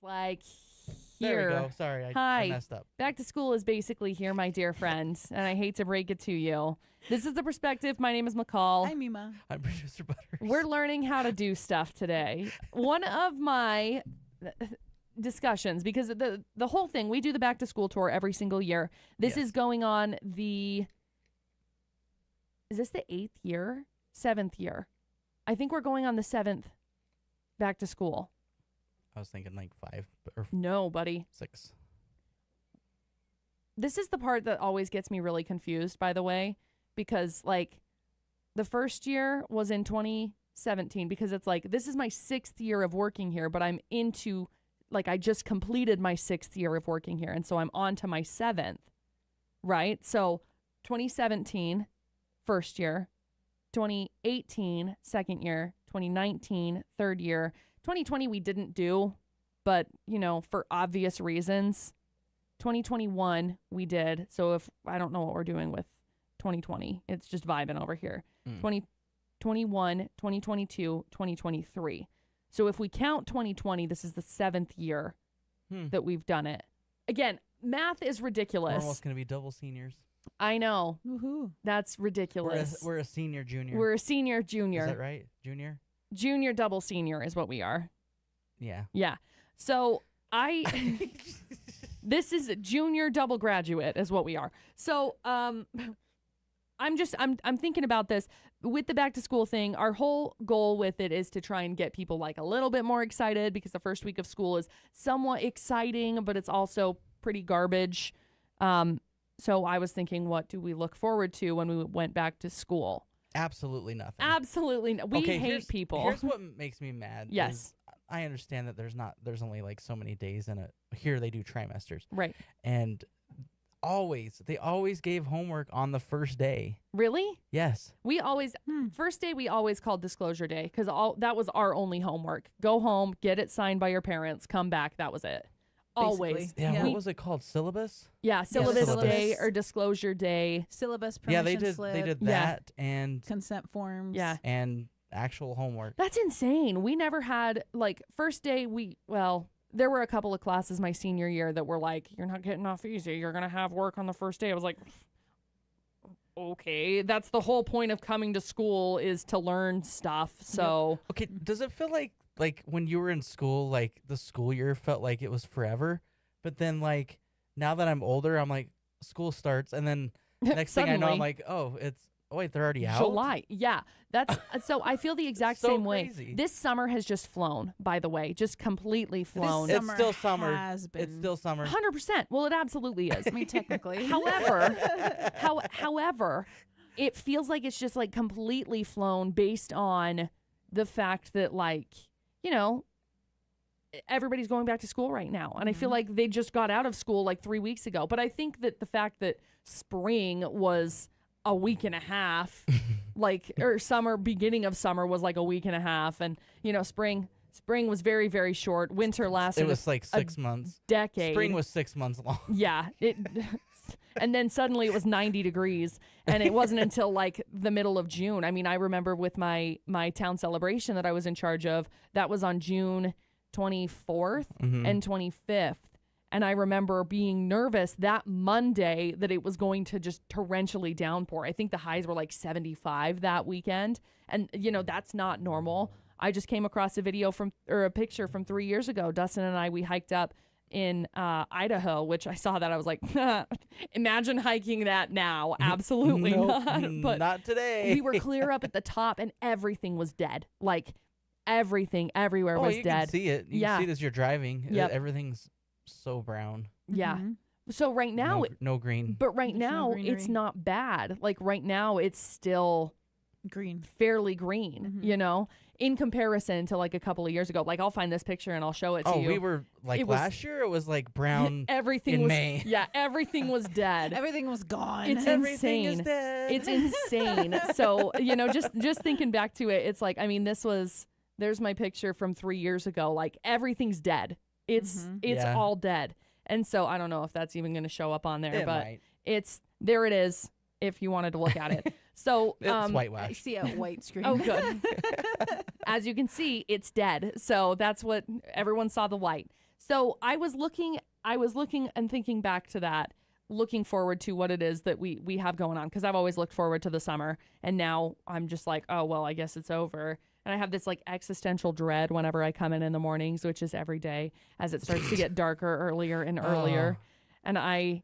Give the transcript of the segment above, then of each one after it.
like There here. we go. Sorry, I Hi. messed up. Back to school is basically here, my dear friend, and I hate to break it to you. This is The Perspective. My name is McCall. I'm Mima. I'm producer Butterz. We're learning how to do stuff today. One of my discussions, because the whole thing, we do the back to school tour every single year. This is going on is this the 8th year? 7th year. I think we're going on the 7th back to school. I was thinking like 5 or No, buddy. 6. This is the part that always gets me really confused, by the way, because like the first year was in 2017, because it's like, this is my 6th year of working here, but I'm into, like, I just completed my 6th year of working here. And so I'm on to my 7th, right? So 2017, first year, 2018, second year, 2019, third year, 2020 we didn't do, but, you know, for obvious reasons. 2021 we did. So if I don't know what we're doing with 2020, it's just vibing over here. 2021, 2022, 2023. So if we count 2020, this is the 7th year that we've done it. Again, math is ridiculous. We're almost going to be double seniors. I know. Woohoo. That's ridiculous. We're a senior junior. We're a senior junior. Is that right? Junior? Junior double senior is what we are. Yeah. Yeah. So this is a junior double graduate is what we are. So I'm thinking about this with the back to school thing. Our whole goal with it is to try and get people like a little bit more excited, because the first week of school is somewhat exciting, but it's also pretty garbage. So I was thinking, what do we look forward to when we went back to school? Absolutely nothing. Absolutely no. We hate people. Here's what makes me mad. Yes. is I understand that there's only like so many days in it. Here they do trimesters. Right. And they always gave homework on the first day. Really? Yes. We always, first day we always called disclosure day, because that was our only homework. Go home, get it signed by your parents, come back. That was it. Always. Basically. Yeah. What was it called? Syllabus? Yeah, syllabus syllabus. day or disclosure day. Syllabus, Yeah, permission slip, they did that and consent forms. Yeah. and actual homework. That's insane. We never had, like, first day there were a couple of classes my senior year that were like, you're not getting off easy. You're going to have work on the first day. I was like, okay, that's the whole point of coming to school, is to learn stuff. So Okay, does it feel like when you were in school, like the school year felt like it was forever, but then like now that I'm older, I'm like, school starts, and then next thing I know, I'm like, oh wait, they're already out. July. Yeah. That's so I feel the exact So same crazy. way. This summer has just flown, by the way, just completely flown. This It's still summer. has been. It's still summer. 100%. Well, it absolutely is. I mean, technically. However, it feels like it's just like completely flown based on the fact that, like, you know, everybody's going back to school right now. And I feel like they just got out of school like 3 weeks ago. But I think that the fact that spring was a week and a half, like, or beginning of summer was like a week and a half. And, you know, spring was very, very short. Winter lasted It was like 6 months. decade. Spring was 6 months long. Yeah. And then suddenly it was 90 degrees, and it wasn't until like the middle of June. I mean, I remember with my town celebration that I was in charge of, that was on June 24th and 25th. And I remember being nervous that Monday that it was going to just torrentially downpour. I think the highs were like 75 that weekend. And, you know, that's not normal. I just came across a picture from 3 years ago. Dustin and I, we hiked up in Idaho, which I saw that. I was like, imagine hiking that now. Absolutely Nope, not. But not today. we were clear up at the top, and everything was dead. Like, everything everywhere was you dead. can see it. You can see it as you're driving. Yep. Everything's so brown. Yeah. So right now, No green. but right There's now no greenery. it's not bad. Like right now it's still Green. fairly green, you know, in comparison to like a couple of years ago. Like I'll find this picture and I'll show it to you. We were like It was- last year. It was like brown. Everything in was May. Yeah, everything was dead. Everything was gone. It's Everything is insane. dead. It's insane. So, you know, just thinking back to it, it's like, I mean, there's my picture from 3 years ago. Like everything's dead. It's Yeah. all dead. And so I don't know if that's even going to show up on there, It but might. it's there. It is. If you wanted to look at it. So It's I whitewash. see a white screen. oh, good. As you can see, it's dead. So that's what everyone saw, the light. So I was looking and thinking back to that, looking forward to what it is that we have going on, because I've always looked forward to the summer, and now I'm just like, oh well, I guess it's over. And I have this like existential dread whenever I come in the mornings, which is every day as it starts to get darker earlier and earlier. And I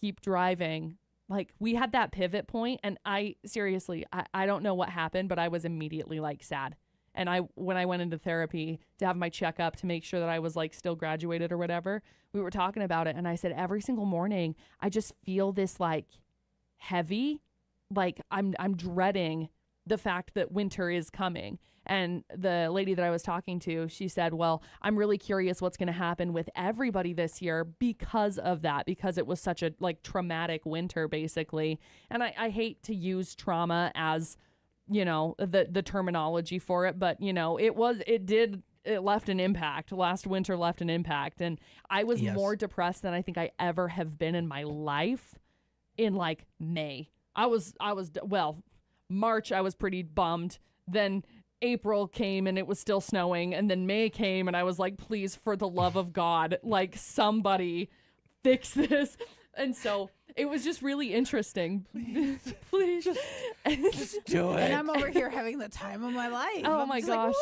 keep driving. Like, we had that pivot point, and I seriously, I don't know what happened, but I was immediately like sad. And when I went into therapy to have my checkup to make sure that I was like still graduated or whatever, we were talking about it, and I said every single morning I just feel this like heavy, like I'm dreading the fact that winter is coming. And the lady that I was talking to, she said, well, I'm really curious what's going to happen with everybody this year because of that, because it was such a like traumatic winter basically. And I hate to use trauma as, you know, the terminology for it, but you know, it left an impact. Last winter left an impact. And I was more depressed than I think I ever have been in my life in like May. March, I was pretty bummed. Then April came and it was still snowing. And then May came and I was like, please, for the love of God, like somebody fix this. And so it was just really interesting. Please. Just do it. And I'm over here having the time of my life. Oh my gosh.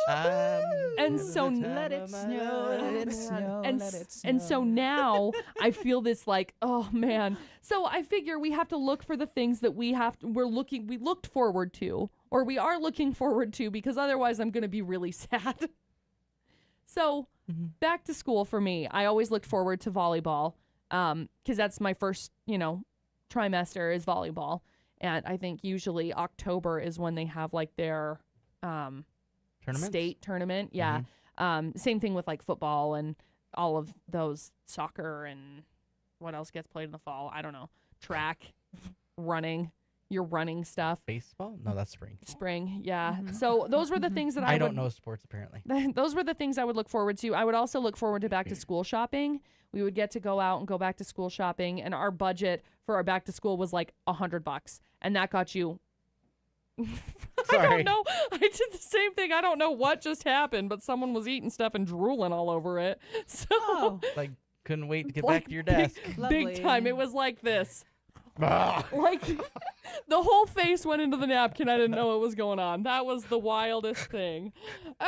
And so let it snow, let it snow, let it snow. And so now I feel this like, oh man. So I figure we have to look for the things that we looked forward to, or we are looking forward to, because otherwise I'm going to be really sad. So back to school for me, I always looked forward to volleyball. Because that's my first, trimester is volleyball. And I think usually October is when they have like their state tournament. Yeah. Same thing with like football and all of those, soccer and what else gets played in the fall. I don't know. Track, running, your running stuff. Baseball? No, that's spring. Spring, yeah. So those were the things that I don't know sports apparently. Those were the things I would look forward to. I would also look forward to back to school shopping. We would get to go out and go back to school shopping, and our budget for our back to school was like $100, and that got you. I don't know. I did the same thing. I don't know what just happened, but someone was eating stuff and drooling all over it. So like couldn't wait to get back to your desk. Big time. It was like this. Like the whole face went into the napkin. I didn't know what was going on. That was the wildest thing.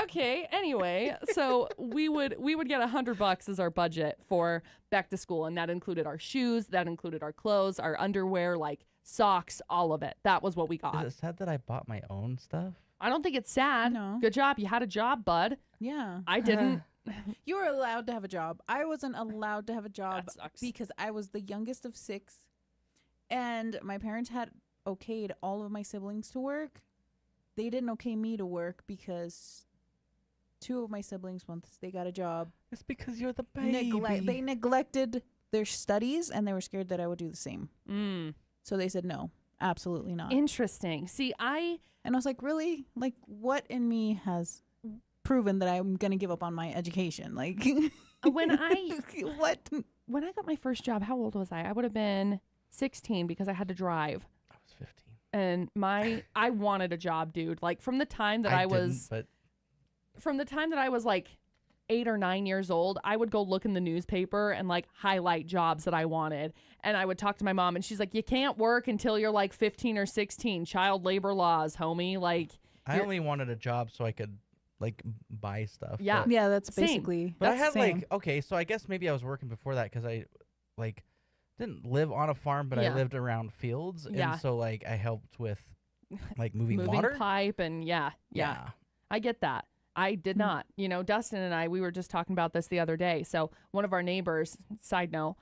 Okay, anyway, so we would get $100 as our budget for back to school, and that included our shoes, that included our clothes, our underwear, like socks, all of it. That was what we got. Is it sad that I bought my own stuff? I don't think it's sad. No. Good job. You had a job, bud. Yeah. I didn't. You were allowed to have a job. I wasn't allowed to have a job That sucks. because I was the youngest of 6. And my parents had okayed all of my siblings to work. They didn't okay me to work because 2 of my siblings, once they got a job, It's because you're the baby. they neglected their studies, and they were scared that I would do the same. So they said, no, absolutely not. Interesting. See, And I was like, really? Like, what in me has proven that I'm going to give up on my education? Like, when I what? got my first job, how old was I? I would have been 16 because I had to drive. I was 15. And I wanted a job, dude. Like from the time that I was like 8 or 9 years old, I would go look in the newspaper and like highlight jobs that I wanted. And I would talk to my mom, and she's like, you can't work until you're like 15 or 16. Child labor laws, homie. Like, I only wanted a job so I could like buy stuff. Yeah. Yeah, that's Same. basically. But I that's had the same. like, okay, so I guess maybe I was working before that because I like didn't live on a farm, but I lived around fields. Yeah. And so like I helped with like moving water. pipe and yeah. I get that. I did not. Dustin and I, we were just talking about this the other day. So one of our neighbors, side note,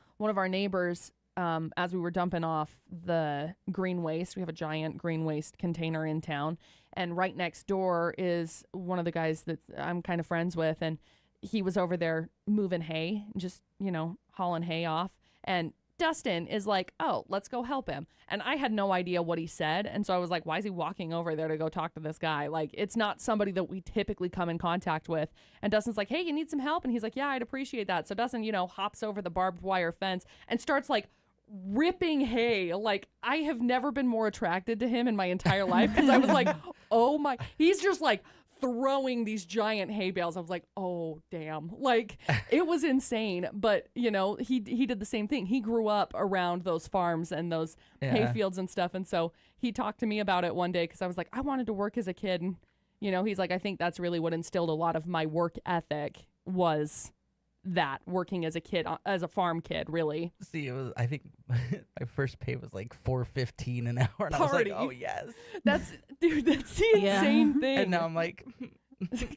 as we were dumping off the green waste, we have a giant green waste container in town. And right next door is one of the guys that I'm kind of friends with. And he was over there moving hay, just, hauling hay off. And Dustin is like, oh, let's go help him. And I had no idea what he said. And so I was like, why is he walking over there to go talk to this guy? Like, it's not somebody that we typically come in contact with. And Dustin's like, hey, you need some help? And he's like, yeah, I'd appreciate that. So Dustin, hops over the barbed wire fence and starts like ripping hay. Like, I have never been more attracted to him in my entire life because I was like, oh my, he's just like throwing these giant hay bales. I was like, oh, damn. Like, it was insane. But, you know, he did the same thing. He grew up around those farms and those hay fields and stuff. And so he talked to me about it one day because I was like, I wanted to work as a kid. And, you know, he's like, I think that's really what instilled a lot of my work ethic was that, working as a kid, as a farm kid, really. See, it was, I think my first pay was like $4.15 an hour. And I was like, oh, yes. That's the insane thing. And now I'm like,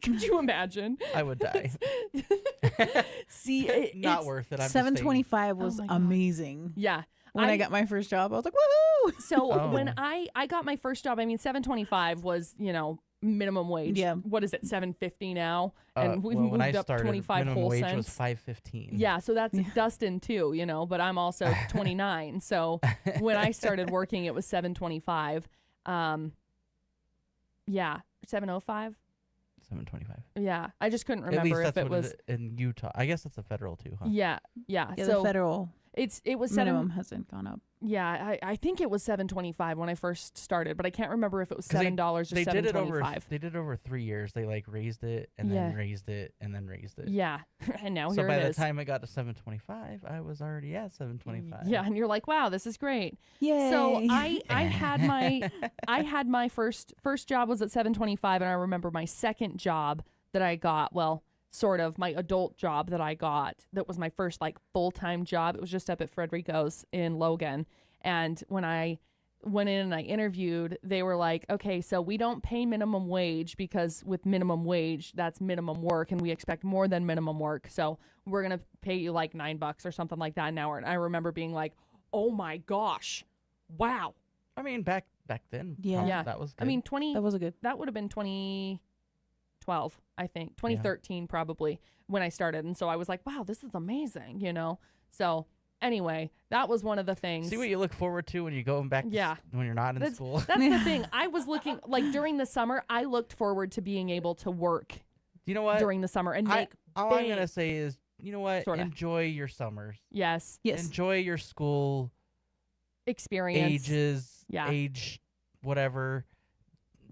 could you imagine? I would die. See, not worth it. I'm $7.25 was amazing. Yeah. When I got my first job, I was like, woohoo! So when I got my first job, I mean, $7.25 was, you know, minimum wage. Yeah. What is it, $7.50 now? And we've when moved I up started, 25 minimum whole wage cents. was $5.15. Yeah, so that's Dustin too, you know, but I'm also 29. So when I started working, it was $7.25. Yeah, $7.05. $7.25. Yeah, I just couldn't remember if it was in Utah. I guess that's a federal too, huh? Yeah. Yeah, So the federal it was minimum hasn't gone up. Yeah, I think it was $7.25 when I first started, but I can't remember if it was $7 or $7.25. They did it over 3 years. They like raised it and then raised it and then raised it. Yeah, and now so here it is. by the time I got to $7.25, I was already at $7.25. Yeah, and you're like, wow, this is great. Yay! So I had my first job was at $7.25, and I remember my second job that I got. Well, sort of my adult job that I got, that was my first like full-time job. It was just up at Frederico's in Logan. And when I went in and I interviewed, they were like, okay, so we don't pay minimum wage because with minimum wage, that's minimum work and we expect more than minimum work. So we're going to pay you like $9 or something like that an hour. And I remember being like, oh my gosh, wow. I mean, back then, yeah, that was good. I mean, that would have been 2012, I think, 2013 probably when I started. And so I was like, wow, this is amazing, you know? So anyway, that was one of the things. See what you look forward to when you go back when you're not in school. That's the thing. I was looking, like during the summer, I looked forward to being able to work you know what? during the summer and make all I'm going to say is, you know what? Sorta. Enjoy your summers. Yes. Enjoy your school experience. Age, whatever.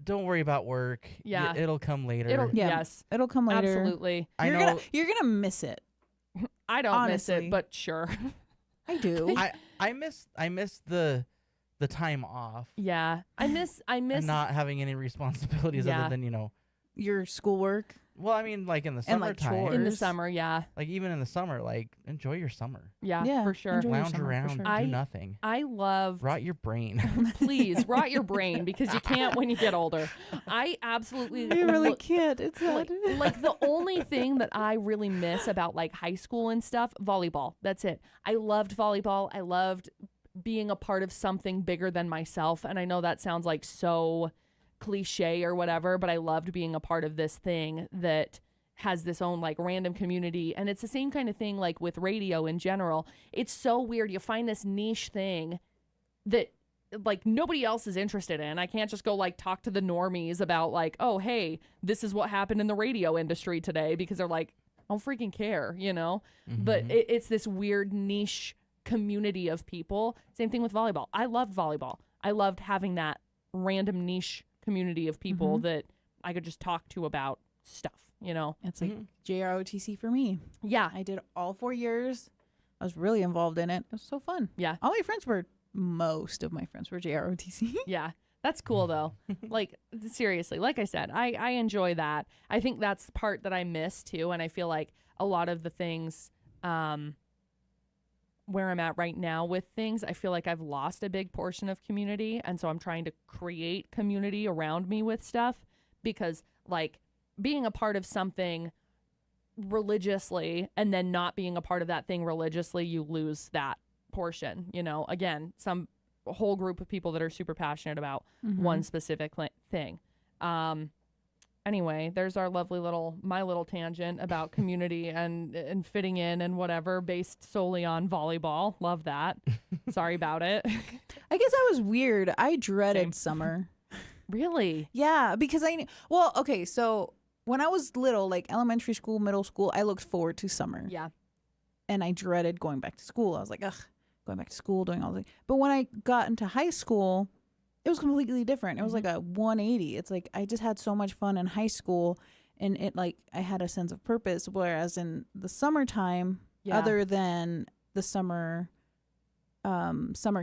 Don't worry about work. Yeah. It'll come later. Yes. It'll come later. Absolutely. You're gonna miss it. I don't miss Honestly. it, but sure. I do. I miss the time off. Yeah. I miss and not having any responsibilities other than, you know, your schoolwork. Well, I mean, like in the And, like, summertime. chores. in the summer, yeah. Like even in the summer, like enjoy your summer. Yeah, for sure. enjoy your Lounge summer, for around, sure. do nothing. I love Rot your brain. please rot your brain because you can't when you get older. I absolutely You really can't. It's not. like the only thing that I really miss about like high school and stuff, volleyball. That's it. I loved volleyball. I loved being a part of something bigger than myself. And I know that sounds like so cliche or whatever, but I loved being a part of this thing that has this own like random community. And it's the same kind of thing like with radio in general. It's so weird. You find this niche thing that like nobody else is interested in. I can't just go like talk to the normies about like, oh, hey, this is what happened in the radio industry today, because they're like, I don't freaking care, you know? Mm-hmm. But it's this weird niche community of people. Same thing with volleyball. I loved volleyball. I loved having that random niche community of people that I could just talk to about stuff, you know? It's like JROTC for me. Yeah. I did all 4 years. I was really involved in it. It was so fun. Yeah. Most of my friends were JROTC. Yeah. That's cool though. Like seriously, like I said, I enjoy that. I think that's the part that I miss too. And I feel like a lot of the things, where I'm at right now with things, I feel like I've lost a big portion of community. And so I'm trying to create community around me with stuff, because like being a part of something religiously and then not being a part of that thing religiously, you lose that portion, you know, again, some whole group of people that are super passionate about one specific thing. Anyway, there's our lovely my little tangent about community and fitting in and whatever, based solely on volleyball. Love that. Sorry about it. I guess I was weird. I dreaded summer. Really? Yeah, because okay, so when I was little, like elementary school, middle school, I looked forward to summer. Yeah. And I dreaded going back to school. I was like, ugh, going back to school, doing all the. But when I got into high school, it was completely different. It was Mhm. like a 180. It's like I just had so much fun in high school, and it like I had a sense of purpose. Whereas in the summertime, Yeah. other than the summer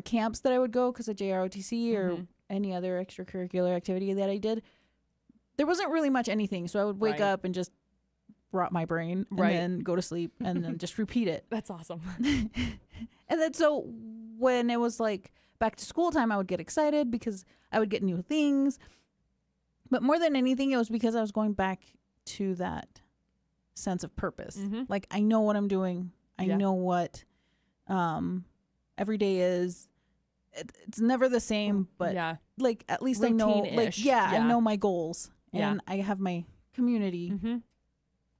camps that I would go because of JROTC or Mhm. any other extracurricular activity that I did, there wasn't really much anything. So I would wake Right. up and just rot my brain and Right. then go to sleep and then just repeat it. That's awesome. And then so when it was like back to school time, I would get excited because I would get new things. But more than anything, it was because I was going back to that sense of purpose. Mhm. Like I know what I'm doing. I Yeah. know what every day is. It's never the same, but yeah. like at least I know, like Routine-ish. I Yeah. know my goals Yeah. and I have my community. Mm-hmm.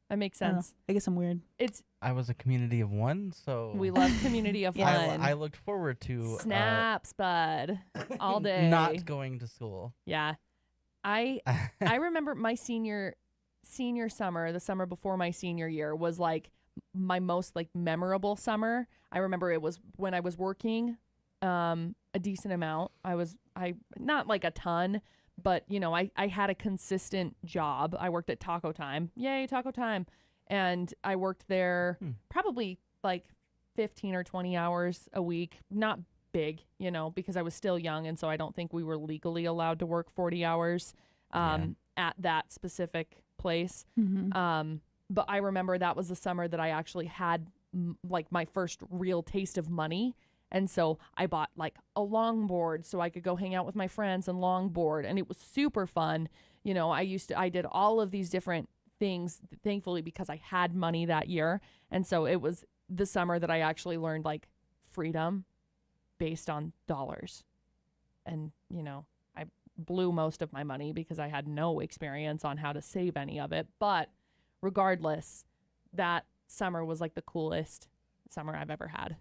That makes I don't know. sense. I guess I'm weird. It's I was a community of one, so we love community of Yes. one. I looked forward to Snaps, bud. All day. not going to school. Yeah. I remember my senior summer, the summer before my senior year was like my most like memorable summer. I remember it was when I was working a decent amount. I not like a ton, but you know, I had a consistent job. I worked at Taco Time. Yay, Taco Time. And I worked there probably like 15 or 20 hours a week. Not big, you know, because I was still young, and so I don't think we were legally allowed to work 40 hours at that specific place. Mm-hmm. But I remember that was the summer that I actually had like my first real taste of money. And so I bought like a longboard so I could go hang out with my friends and longboard, and it was super fun. You know, I did all of these different things, thankfully, because I had money that year. And so it was the summer that I actually learned like freedom based on dollars. And, you know, I blew most of my money because I had no experience on how to save any of it. But regardless, that summer was like the coolest summer I've ever had.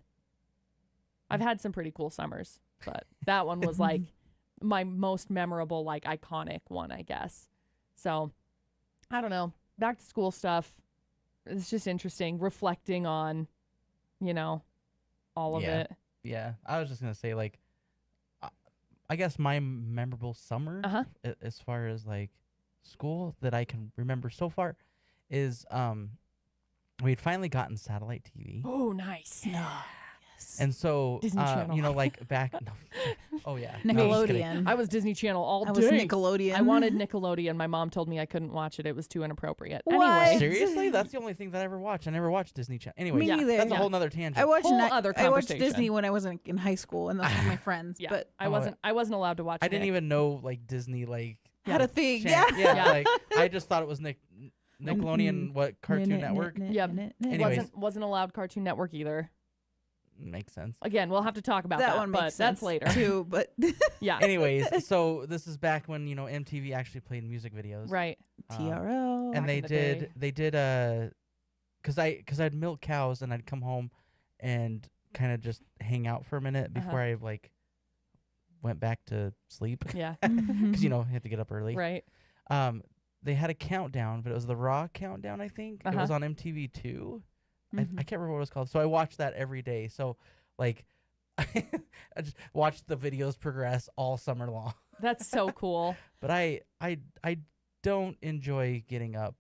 I've had some pretty cool summers, but that one was like my most memorable, like iconic one, I guess. So I don't know. Back to school stuff. It's just interesting reflecting on, you know, all of it. Yeah, I was just gonna say like, I guess my memorable summer, as far as like school that I can remember so far, is we'd finally gotten satellite TV. Oh, nice. And so, Disney Channel. you know, like back. No, oh yeah, No, I'm just kidding. Nickelodeon. I was Disney Channel all day. I was Nickelodeon. I wanted Nickelodeon. My mom told me I couldn't watch it. It was too inappropriate. What? Anyway, Seriously, that's the only thing that I ever watched. I never watched Disney Channel. Anyway, Me neither. that's a Yeah. whole nother tangent. I watched Whole other I watched conversation. Disney when I was in high school, and that was with my friends. yeah, But I wasn't allowed to watch. I didn't Nick. even know like Disney like had a thing. chan- Yeah. Yeah. Like I just thought it was Nickelodeon, what Cartoon Network. Yep. Anyways. Wasn't allowed Cartoon Network either. Makes sense. Again, we'll have to talk about that that, one but makes that's sense later. too. But Yeah. Anyways, so this is back when MTV actually played music videos. Right. TRO. And Back in the they did cuz I'd milk cows and I'd come home and kind of just hang out for a minute before I like went back to sleep Yeah. cuz I had to get up early. Right. They had a countdown, but it was the Raw countdown, I think. It was on MTV2. I can't remember what it was called. So I watched that every day. So like I just watched the videos progress all summer long. That's so cool. But I don't enjoy getting up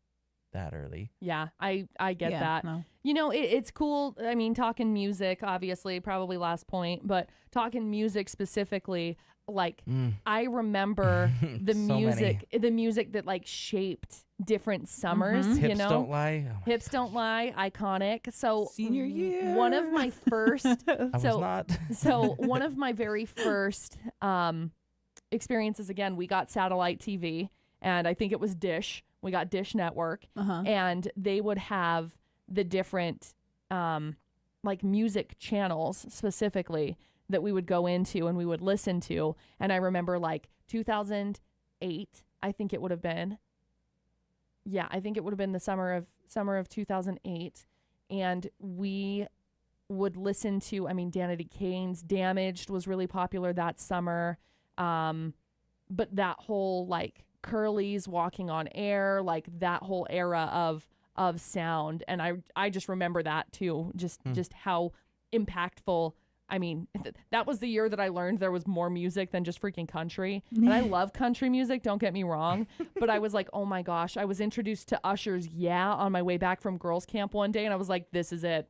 that early. Yeah, I get Yeah, that. no. You know, it's cool. I mean, talking music, obviously, probably last point, but talking music specifically, like I remember the music that like shaped different summers. You Hips know, Don't Lie. Oh my Hips Don't Lie, iconic. So Senior year. one of my first. I was not. So one of my very first experiences. Again, we got satellite TV, and I think it was Dish. We got Dish Network, and they would have the different like music channels specifically that we would go into and we would listen to. And I remember like 2008, I think it would have been. Yeah, I think it would have been the summer of 2008, and we would listen to, I mean, Danity Kane's Damaged was really popular that summer. But that whole like Curly's Walking on Air, like that whole era of sound. And I just remember that too, just how impactful I mean, that was the year that I learned there was more music than just freaking country. And I love country music, don't get me wrong. But I was like, oh my gosh, I was introduced to Usher's Yeah on my way back from girls camp one day. And I was like, this is it.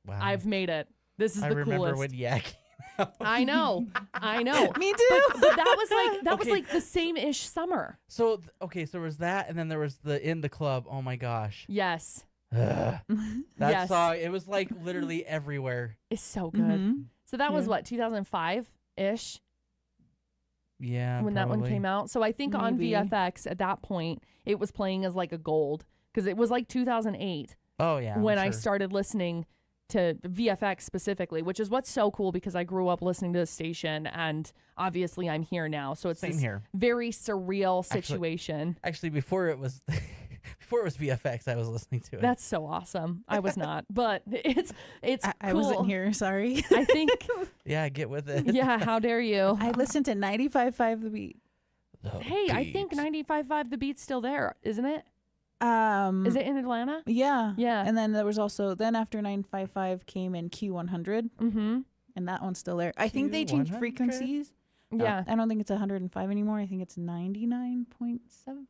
Wow. I've made it. This is the coolest. I remember when Yeah came out. I know. Me too. But that was like the same-ish summer. So, so there was that, and then there was the In the Club. Oh my gosh. Yes. That Yes. song, it was like literally everywhere. It's so good. Mm-hmm. So that was what, 2005-ish? Yeah, when that one probably. came out. So I think on Maybe. VFX at that point, it was playing as like a gold because it was like 2008 Oh yeah. when I sure. started listening to VFX specifically, which is what's so cool because I grew up listening to the station and obviously I'm here now. So it's Same this here. very surreal situation. Actually, before it was VFX, I was listening to it. That's so awesome. I was not, but it's cool. I wasn't here. Sorry. I think, Yeah, get with it. yeah, how dare you? I listened to 95.5 The Beat. Hey, I think 95.5 The Beat's still there, isn't it? Is it in Atlanta? Yeah. Yeah. And then there was also after 955 came in Q100, Mm-hmm. and that one's still there. I think they changed Q100? frequencies. Yeah. I don't think it's 105 anymore. I think it's 99.7.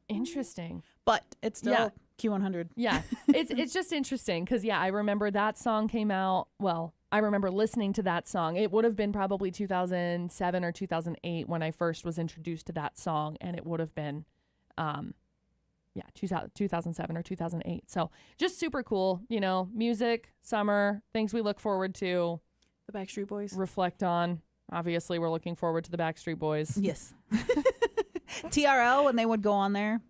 Interesting. But it's still Yeah. Q100. Yeah, it's just interesting because I remember that song came out. Well, I remember listening to that song. It would have been probably 2007 or 2008 when I first was introduced to that song, and it would have been, 2007 or 2008. So just super cool, music, summer, things we look forward to, The Backstreet Boys. reflect on. Obviously, we're looking forward to the Backstreet Boys. Yes. TRL when they would go on there.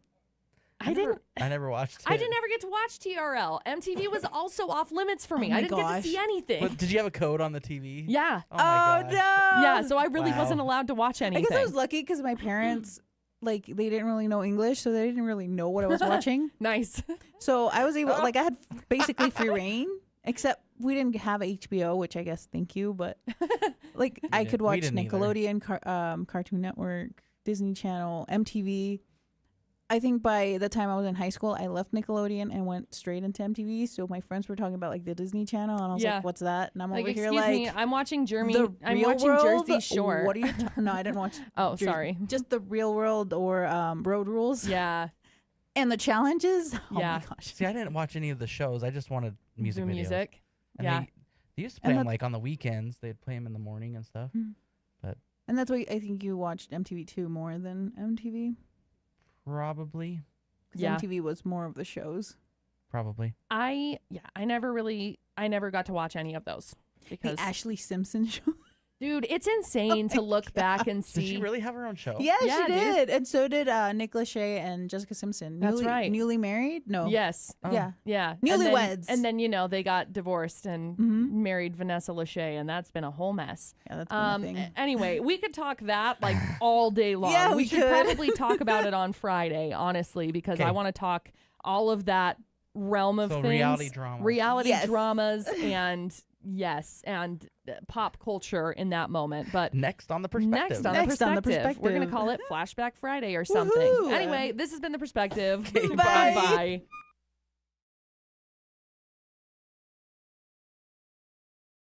I never watched it. I didn't ever get to watch TRL. MTV was also off limits for me. Oh I my didn't get gosh. to see anything. But did you have a code on the TV? Yeah. Oh, my no. gosh. Yeah, so I really Wow. wasn't allowed to watch I anything. guess I was lucky because my parents, they didn't really know English, so they didn't really know what I was watching. Nice. So I was able, I had basically free reign, except we didn't have HBO, which I guess thank you, but I could We watch didn't either. Nickelodeon, Cartoon Network, Disney Channel, MTV. I think by the time I was in high school, I left Nickelodeon and went straight into MTV. So my friends were talking about the Disney Channel, and I was Yeah. like, "What's that?" And I'm over here excuse me, I'm watching I'm Real watching World? Jersey Shore. What are you? No, I didn't watch. Oh, Jersey- sorry. Just the Real World or Road Rules. Yeah. And the challenges. Oh Yeah. my gosh. See, I didn't watch any of the shows. I just wanted music Do videos. music. And Yeah. they used to play And them the- on the weekends. They'd play them in the morning and stuff. And that's why I think you watched MTV2 more than MTV. Probably. 'Cause Yeah. MTV was more of the shows. Probably. I never got to watch any of those because The Ashley Simpson show. dude, it's insane to look back and see. Did she really have her own show? Yeah, Yeah, she dude. did. And so did Nick Lachey and Jessica Simpson. That's right. Newly married? No. Yes. Oh. Yeah. Yeah. Newlyweds. And then they got divorced and Mhm. married Vanessa Lachey, and that's been a whole mess. Yeah, that's been a thing. Anyway, we could talk that all day long. Yeah, we we should could. probably talk about it on Friday, honestly, because I Okay. want to talk all of that realm of So things. reality Yes. dramas, and pop culture in that moment. But Next on the perspective. next on the Next on the perspective, we're gonna perspective. call it Flashback Friday or something. Woohoo. Anyway, this has been the perspective. Bye. Bye.